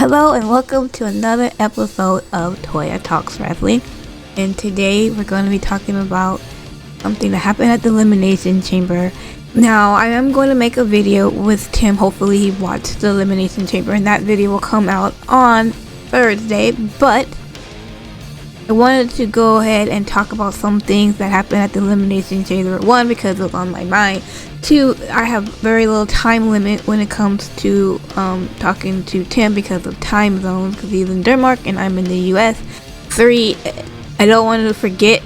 Hello and welcome to another episode of Toya Talks Wrestling. And today we're going to be talking about something that happened at the Elimination Chamber. Now, I am going to make a video with Tim. Hopefully he watched the Elimination Chamber and that video will come out on Thursday. But I wanted to go ahead and talk about some things that happened at the Elimination Chamber. One, because it was on my mind. Two, I have very little time limit when it comes to talking to Tim because of time zones, because he's in Denmark and I'm in the US. Three, I don't want to forget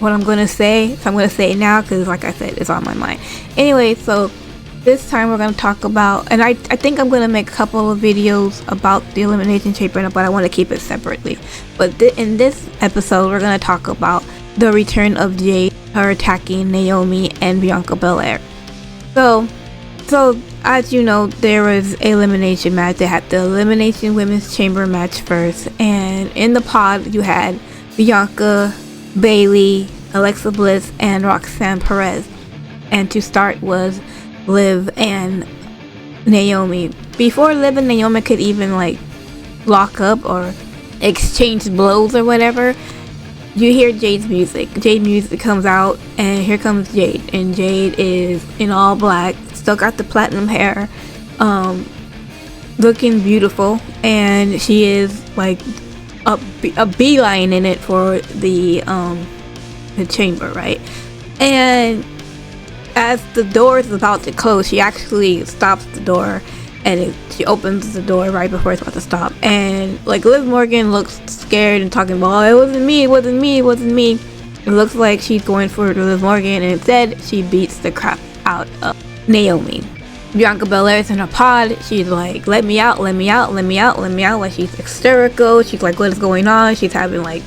what I'm going to say, so I'm going to say it now because, like I said, it's on my mind. Anyway, so this time we're going to talk about, and I think I'm going to make a couple of videos about the Elimination Chamber, but I want to keep it separately. But in this episode, we're going to talk about the return of Jade, her attacking Naomi and Bianca Belair. So as you know, there was an elimination match. They had the Elimination Women's Chamber match first, and in the pod you had Bianca, Bayley, Alexa Bliss, and Roxanne Perez. And to start was Liv and Naomi. Before Liv and Naomi could even lock up or exchange blows or whatever, you hear Jade's music. Jade music comes out and here comes Jade, and Jade is in all black, still got the platinum hair, looking beautiful, and she is like a beeline in it for the chamber, right? And as the door is about to close, she actually stops the door, and she opens the door right before it's about to stop. And Liv Morgan looks scared and talking about, oh, it wasn't me. It looks like she's going for Liv Morgan, and instead she beats the crap out of Naomi. Bianca Belair is in her pod. She's like, let me out. Like, she's hysterical. She's like, what is going on? She's having like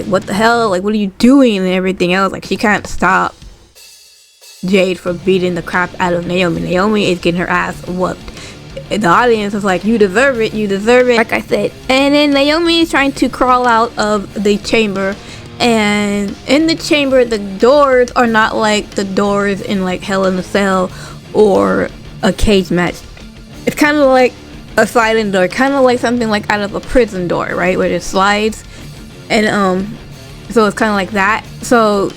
what the hell? Like, what are you doing? And everything else. Like, she can't stop Jade from beating the crap out of Naomi. Naomi is getting her ass whooped. The audience is like, you deserve it, like I said. And then Naomi is trying to crawl out of the chamber, and in the chamber the doors are not like the doors in Hell in a Cell or a cage match. It's kind of like a sliding door, kind of like something like out of a prison door, right, where it slides. And so it's kind of like that. So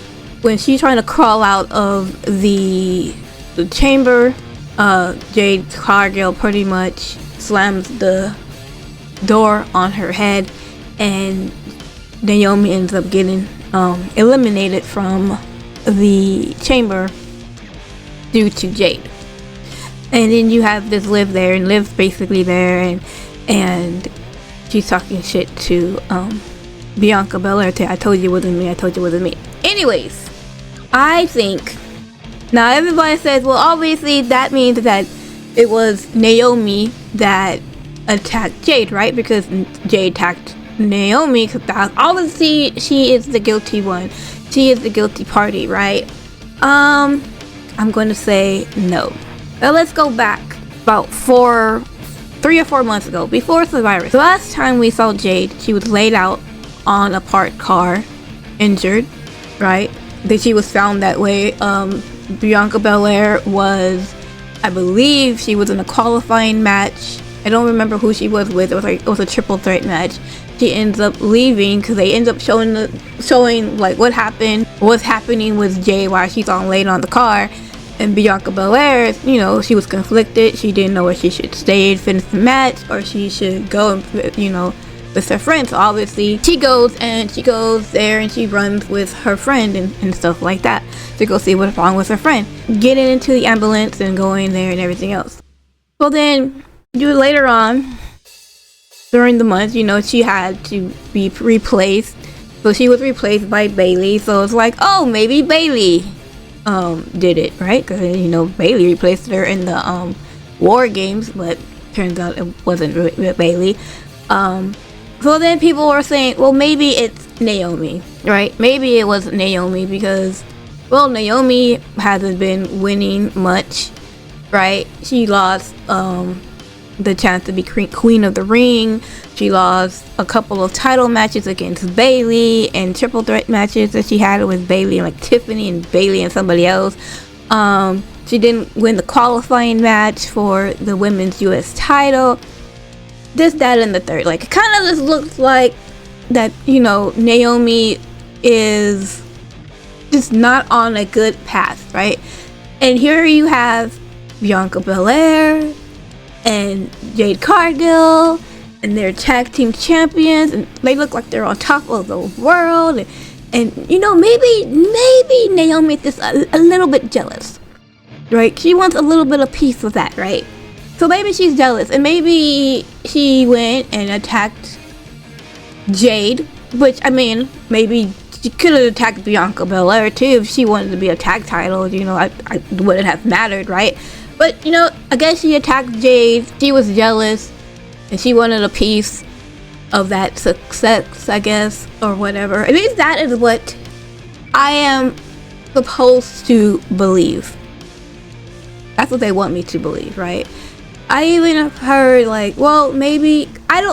when she's trying to crawl out of the chamber, Jade Cargill pretty much slams the door on her head, and Naomi ends up getting eliminated from the chamber due to Jade. And then you have this Liv there, and Liv's basically there, and she's talking shit to Bianca Belair. I told you it wasn't me. Anyways, I think now everybody says, well, obviously that means that it was Naomi that attacked Jade, right? Because Jade attacked Naomi, because obviously she is the guilty one. She is the guilty party, right? I'm going to say no. Now let's go back about 3 or 4 months ago, before Survivor. The last time we saw Jade, she was laid out on a parked car, injured, right? That she was found that way. Bianca Belair was, I believe she was in a qualifying match. I don't remember who she was with. It was a triple threat match. She ends up leaving because they end up showing what's happening with Jay while she's laid on the car. And Bianca Belair, she was conflicted. She didn't know where she should stay and finish the match, or she should go and, with her friends. So obviously she goes there and she runs with her friend and stuff like that to go see what's wrong with her friend, getting into the ambulance and going there and everything else. So then later on during the month, she had to be replaced. So she was replaced by Bayley. So it's like, oh, maybe Bayley did it, right? Because Bayley replaced her in the War Games, but turns out it wasn't Bayley. So then people were saying, well, maybe it's Naomi, right? Maybe it was Naomi because, well, Naomi hasn't been winning much, right? She lost the chance to be Queen of the Ring. She lost a couple of title matches against Bayley and triple threat matches that she had with Bayley and Tiffany and Bayley and somebody else. She didn't win the qualifying match for the women's US title. this, that, and the third. Like, it kind of just looks like that, Naomi is just not on a good path, right? And here you have Bianca Belair and Jade Cargill, and they're tag team champions, and they look like they're on top of the world. And maybe Naomi is just a little bit jealous, right? She wants a little bit of piece of that, right? So maybe she's jealous, and maybe she went and attacked Jade, which, I mean, maybe she could have attacked Bianca Belair too if she wanted to be a tag title. I wouldn't have mattered, right? But, I guess she attacked Jade. She was jealous, and she wanted a piece of that success, I guess, or whatever. At least that is what I am supposed to believe. That's what they want me to believe, right? I even have heard, like, well, maybe,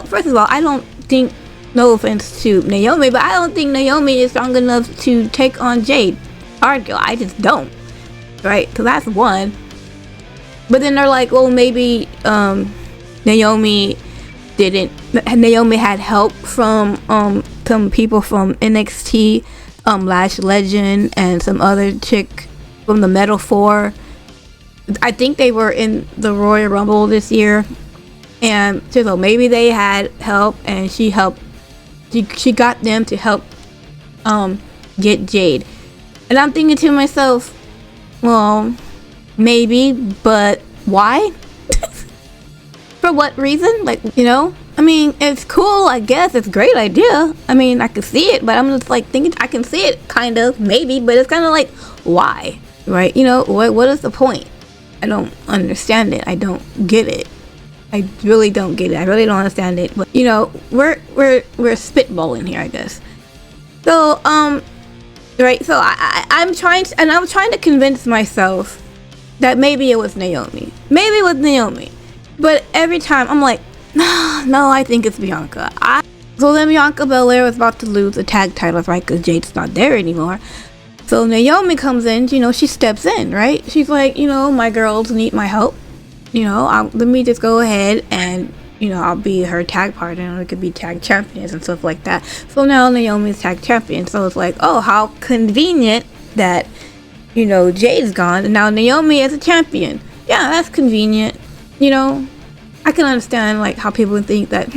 first of all, I don't think, no offense to Naomi, but I don't think Naomi is strong enough to take on Jade Cargill. I just don't, right? So that's one. But then they're like, well, maybe Naomi had help from some people from NXT, Lash Legend, and some other chick from the Metal 4. I think they were in the Royal Rumble this year, and so maybe they had help, and she helped. She got them to help get Jade. And I'm thinking to myself, well, maybe, but why? For what reason? Like, I mean, it's cool, I guess. It's a great idea. I mean, I can see it, but I'm just like thinking, I can see it kind of, maybe, but it's kind of like, why? Right? What is the point? I don't understand it. I don't get it. I really don't get it. I really don't understand it. But we're spitballing here, I guess. So right. So I'm trying to convince myself that maybe it was Naomi. Maybe it was Naomi. But every time I'm like, no, I think it's Bianca. So then Bianca Belair was about to lose the tag titles, right? Because Jade's not there anymore. So Naomi comes in. She steps in, right? She's like, my girls need my help. Let me just go ahead and, I'll be her tag partner, and it could be tag champions and stuff like that. So now Naomi's tag champion. So it's like, oh, how convenient that, Jade's gone, and now Naomi is a champion. Yeah, that's convenient. I can understand, like, how people would think that,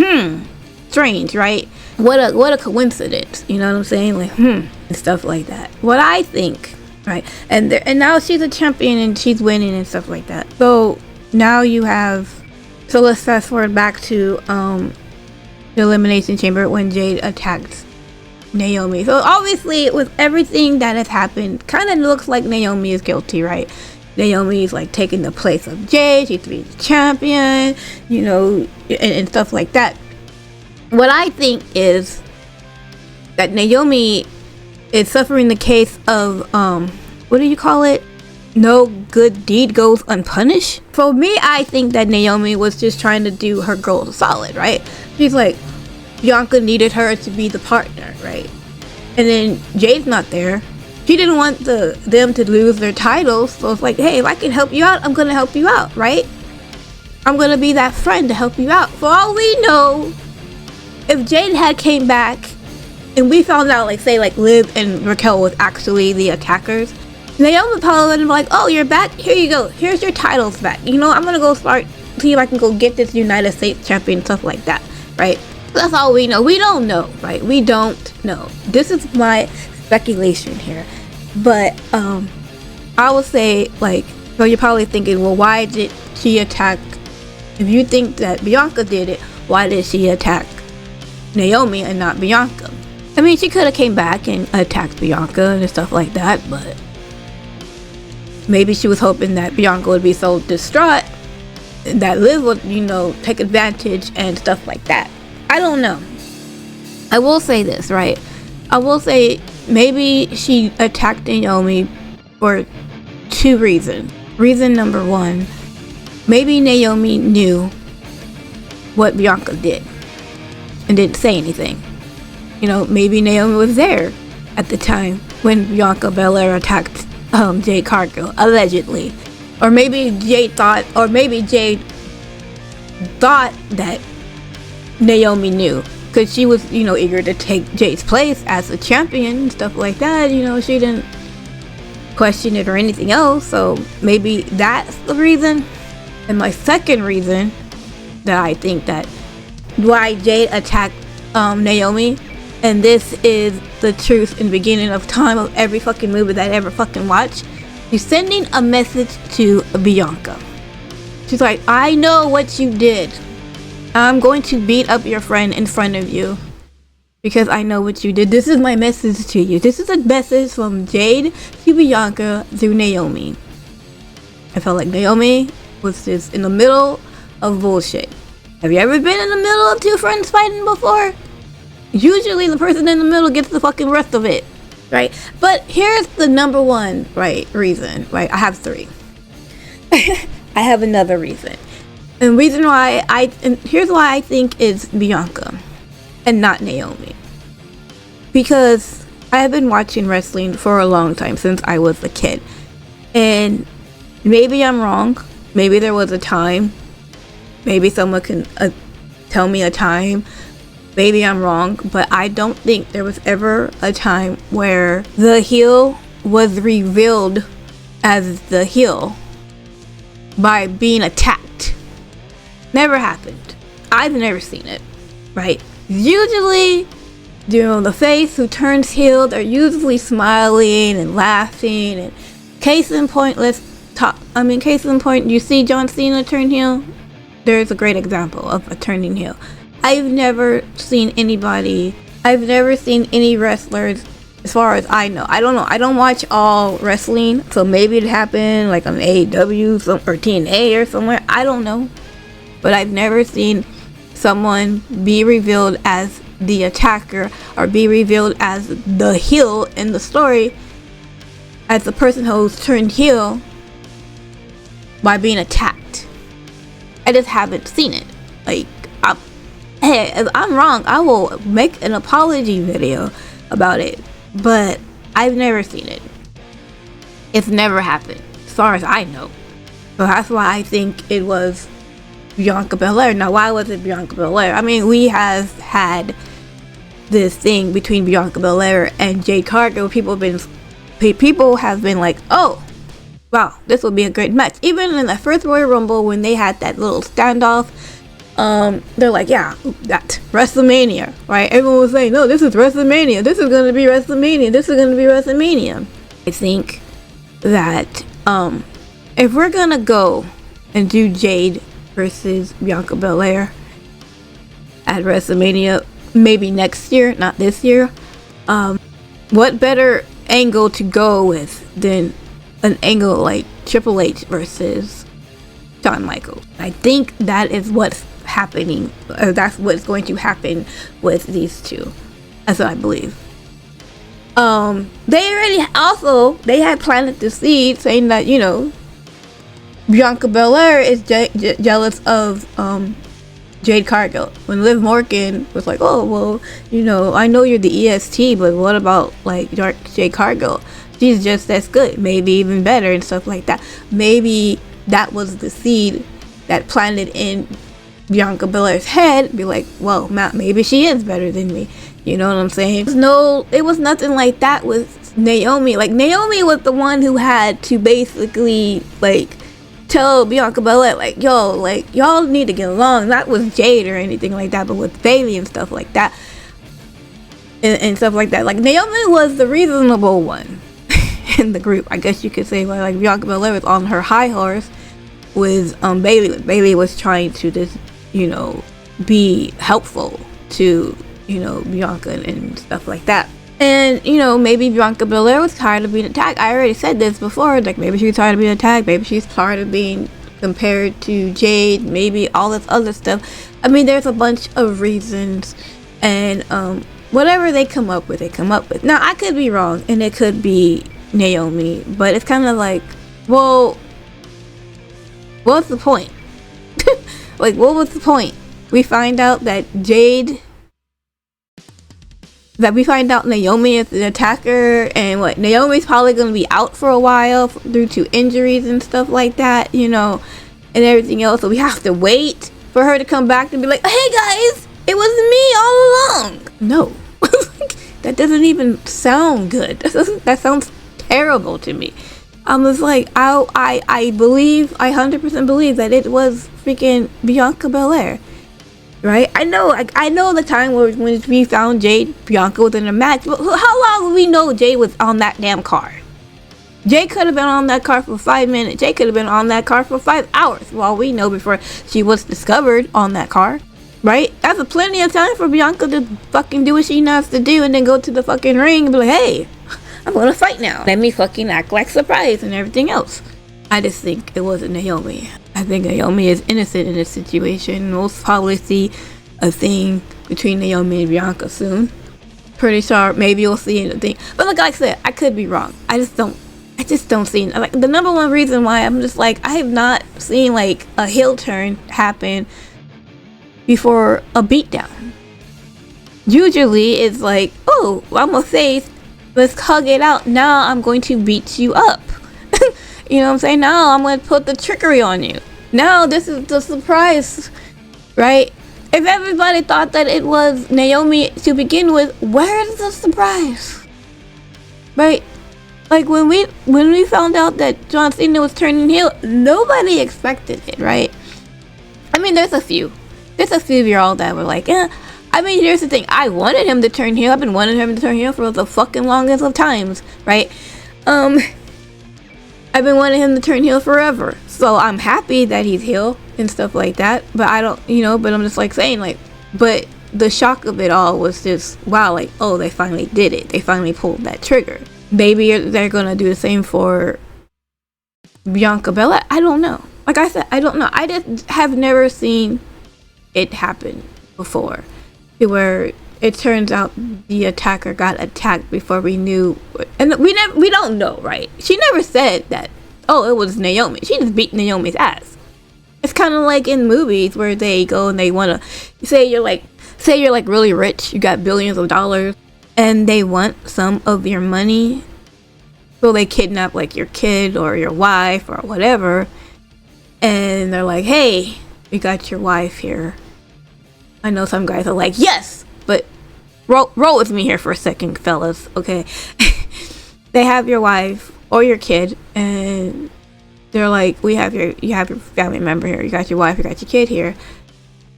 strange, right? What a coincidence. You know what I'm saying? Like, and stuff like that. What I think, right? And now she's a champion, and she's winning and stuff like that. So now you have, so let's fast forward back to the Elimination Chamber when Jade attacked Naomi. So obviously, with everything that has happened, kind of looks like Naomi is guilty, right? Naomi is like taking the place of Jade. She's to be the champion, and stuff like that. What I think is that Naomi is suffering the case of what do you call it? No good deed goes unpunished. For me, I think that Naomi was just trying to do her goal solid, right? She's like, Bianca needed her to be the partner, right? And then Jade's not there. She didn't want them to lose their titles, so it's like, hey, if I can help you out, I'm gonna help you out, right? I'm gonna be that friend to help you out. For all we know, if Jade had came back and we found out, like, say, like Liv and Raquel was actually the attackers, Naomi probably would have been like, oh, you're back? Here you go. Here's your titles back. I'm gonna go see if I can go get this United States champion, stuff like that, right? That's all we know. We don't know, right? We don't know. This is my speculation here. But I would say, like, so you're probably thinking, well, why did she attack? If you think that Bianca did it, why did she attack Naomi and not Bianca? I mean, she could have came back and attacked Bianca and stuff like that, but maybe she was hoping that Bianca would be so distraught that Liv would, take advantage and stuff like that. I don't know. I will say this, right? I will say maybe she attacked Naomi for two reasons. Reason number one, maybe Naomi knew what Bianca did and didn't say anything. Maybe Naomi was there at the time when Bianca Belair attacked Jade Cargill, allegedly. Or maybe Jade thought that Naomi knew, because she was, you know, eager to take Jade's place as a champion and stuff like that. You know, she didn't question it or anything else, so maybe that's the reason. And my second reason that I think that why Jade attacked Naomi, and this is the truth in the beginning of time of every fucking movie that I ever fucking watched, she's sending a message to Bianca. She's like, I know what you did. I'm going to beat up your friend in front of you because I know what you did. This is my message to you. This is a message from Jade to Bianca through Naomi. I felt like Naomi was just in the middle of bullshit. Have you ever been in the middle of two friends fighting before? Usually the person in the middle gets the fucking rest of it, right? But here's the number one, right, reason, right? I have three. I have another reason. And reason why here's why I think it's Bianca and not Naomi. Because I have been watching wrestling for a long time, since I was a kid. And maybe I'm wrong. Maybe there was a time. Maybe someone can tell me a time. Maybe I'm wrong. But I don't think there was ever a time where the heel was revealed as the heel by being attacked. Never happened. I've never seen it, right? Usually, you know, the face who turns heel, they're usually smiling and laughing. And case in point, case in point, you see John Cena turn heel? There's a great example of a turning heel. I've never seen any wrestlers, as far as I know. I don't know. I don't watch all wrestling, so maybe it happened like on AEW or TNA or somewhere. I don't know. But I've never seen someone be revealed as the attacker or be revealed as the heel in the story as the person who's turned heel by being attacked. I just haven't seen it. Like, hey, if I'm wrong, I will make an apology video about it. But I've never seen it. It's never happened, as far as I know. So that's why I think it was Bianca Belair. Now, why was it Bianca Belair? I mean, we have had this thing between Bianca Belair and Jade Cargill. People have been like, oh, wow, this will be a great match. Even in the first Royal Rumble, when they had that little standoff, they're like, yeah, that WrestleMania, right? Everyone was saying, no, this is WrestleMania. This is gonna be WrestleMania. This is gonna be WrestleMania. I think that if we're gonna go and do Jade versus Bianca Belair at WrestleMania, maybe next year, not this year, what better angle to go with than an angle like Triple H versus Shawn Michaels? I think that is what's happening, or that's what's going to happen with these two. That's what I believe. They had planted the seed saying that, you know, Bianca Belair is jealous of Jade Cargill. When Liv Morgan was like, oh, well, you know, I know you're the EST, but what about like Jade Cargill? She's just as good, maybe even better and stuff like that. Maybe that was the seed that planted in Bianca Belair's head. Be like, well, maybe she is better than me. You know what I'm saying? It was nothing like that with Naomi. Like, Naomi was the one who had to basically like tell Bianca Belair, like, yo, like, y'all need to get along. Not with Jade or anything like that, but with Bailey and stuff like that. And stuff like that. Like, Naomi was the reasonable one in the group, I guess you could say. Like, Bianca Belair was on her high horse with Bailey. Bailey was trying to just, you know, be helpful to, you know, Bianca and stuff like that. And, you know, maybe Bianca Belair was tired of being attacked. I already said this before. Like, maybe she's tired of being attacked. Maybe she's tired of being compared to Jade. Maybe all this other stuff. I mean, there's a bunch of reasons. And whatever they come up with, they come up with. Now, I could be wrong. And it could be Naomi. But it's kind of like, well, what's the point? Like, what was the point? We find out that Naomi is the attacker, and what, Naomi's probably going to be out for a while due to injuries and stuff like that, you know, and everything else. So we have to wait for her to come back to be like, hey guys, It was me all along. No. That doesn't even sound good. That sounds terrible to me. I was like, I believe, I 100% believe that it was freaking Bianca Belair. Right? I know the time when we found Jade, Bianca was in a match, but how long do we know Jade was on that damn car? Jade could have been on that car for 5 minutes. Jade could have been on that car for 5 hours. Well, we know before she was discovered on that car. Right? That's plenty of time for Bianca to fucking do what she knows to do and then go to the fucking ring and be like, hey, I'm gonna fight now. Let me fucking act like surprise and everything else. I just think it wasn't Naomi. I think Naomi is innocent in this situation. We'll probably see a thing between Naomi and Bianca soon. Pretty sure maybe we'll see anything. But like I said, I could be wrong. I just don't see, like, the number one reason why I'm just like, I have not seen like a heel turn happen before a beatdown. Usually it's like, oh, I'm gonna say, let's hug it out. Now I'm going to beat you up. You know what I'm saying? Now I'm going to put the trickery on you. Now this is the surprise, right? If everybody thought that it was Naomi to begin with, where is the surprise? Right? Like when we found out that John Cena was turning heel, nobody expected it, right? I mean, there's a few of y'all that were like, yeah. I mean, here's the thing. I wanted him to turn heel. I've been wanting him to turn heel for the fucking longest of times, right? I've been wanting him to turn heel forever. So I'm happy that he's heel and stuff like that. But I don't, but I'm just like saying, like, but the shock of it all was just, wow, like, oh, they finally did it. They finally pulled that trigger. Maybe they're going to do the same for Bianca Belair. I don't know. Like I said, I don't know. I just have never seen it happen before, where it turns out the attacker got attacked before we knew, and we don't know, right? She never said that, oh, it was Naomi. She just beat Naomi's ass. It's kind of like in movies where they go and they want to say you're like really rich, you got billions of dollars, and they want some of your money, so they kidnap like your kid or your wife or whatever, and they're like, hey, we got your wife here. I know some guys are like, yes, but roll with me here for a second, fellas, okay? They have your wife or your kid, and they're like, you have your family member here. You got your wife, you got your kid here.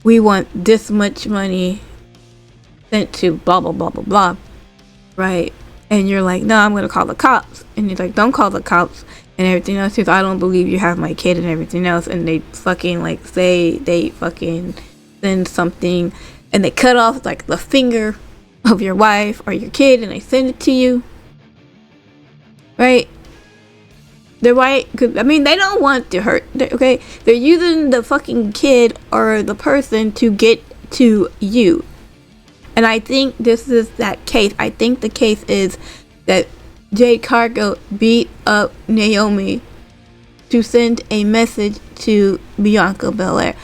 We want this much money sent to blah, blah, blah, blah, blah, right? And you're like, no, I'm going to call the cops. And you're like, don't call the cops and everything else, because I don't believe you have my kid and everything else. And they fucking like say they fucking send something and they cut off like the finger of your wife or your kid and they send it to you, right? They're right, cause I mean, they don't want to hurt, okay? They're using the fucking kid or the person to get to you. And I think this is that case. I think the case is that Jade Cargill beat up Naomi to send a message to Bianca Belair.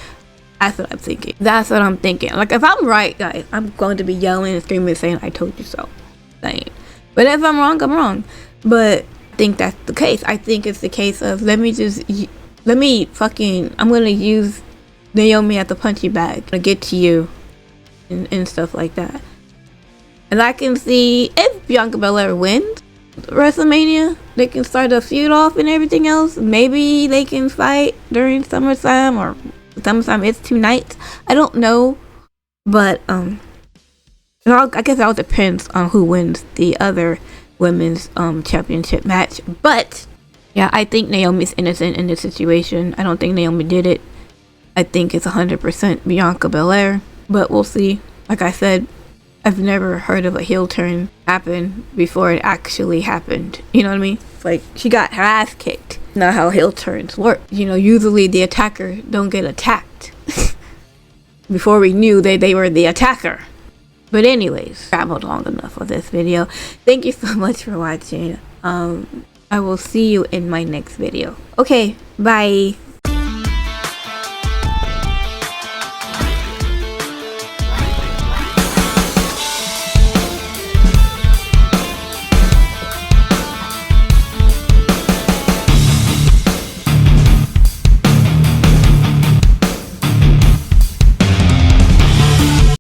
That's what I'm thinking. That's what I'm thinking. Like, if I'm right, guys, I'm going to be yelling and screaming saying, I told you so. But if I'm wrong, I'm wrong. But I think that's the case. I think it's the case of, I'm going to use Naomi at the punching bag to get to you and stuff like that. And I can see if Bianca Belair wins WrestleMania, they can start a feud off and everything else. Maybe they can fight during SummerSlam, or SummerSlam it's 2 nights. I don't know, but I guess it all depends on who wins the other women's championship match. But yeah, I think Naomi's innocent in this situation. I don't think Naomi did it. I think it's 100% Bianca Belair, but we'll see. Like I said, I've never heard of a heel turn happen before it actually happened. You know what I mean? It's like she got her ass kicked. Not how heel turns work. Usually the attacker don't get attacked. Before we knew they were the attacker. But anyways, traveled long enough with this video. Thank you so much for watching. I will see you in my next video. Okay, bye.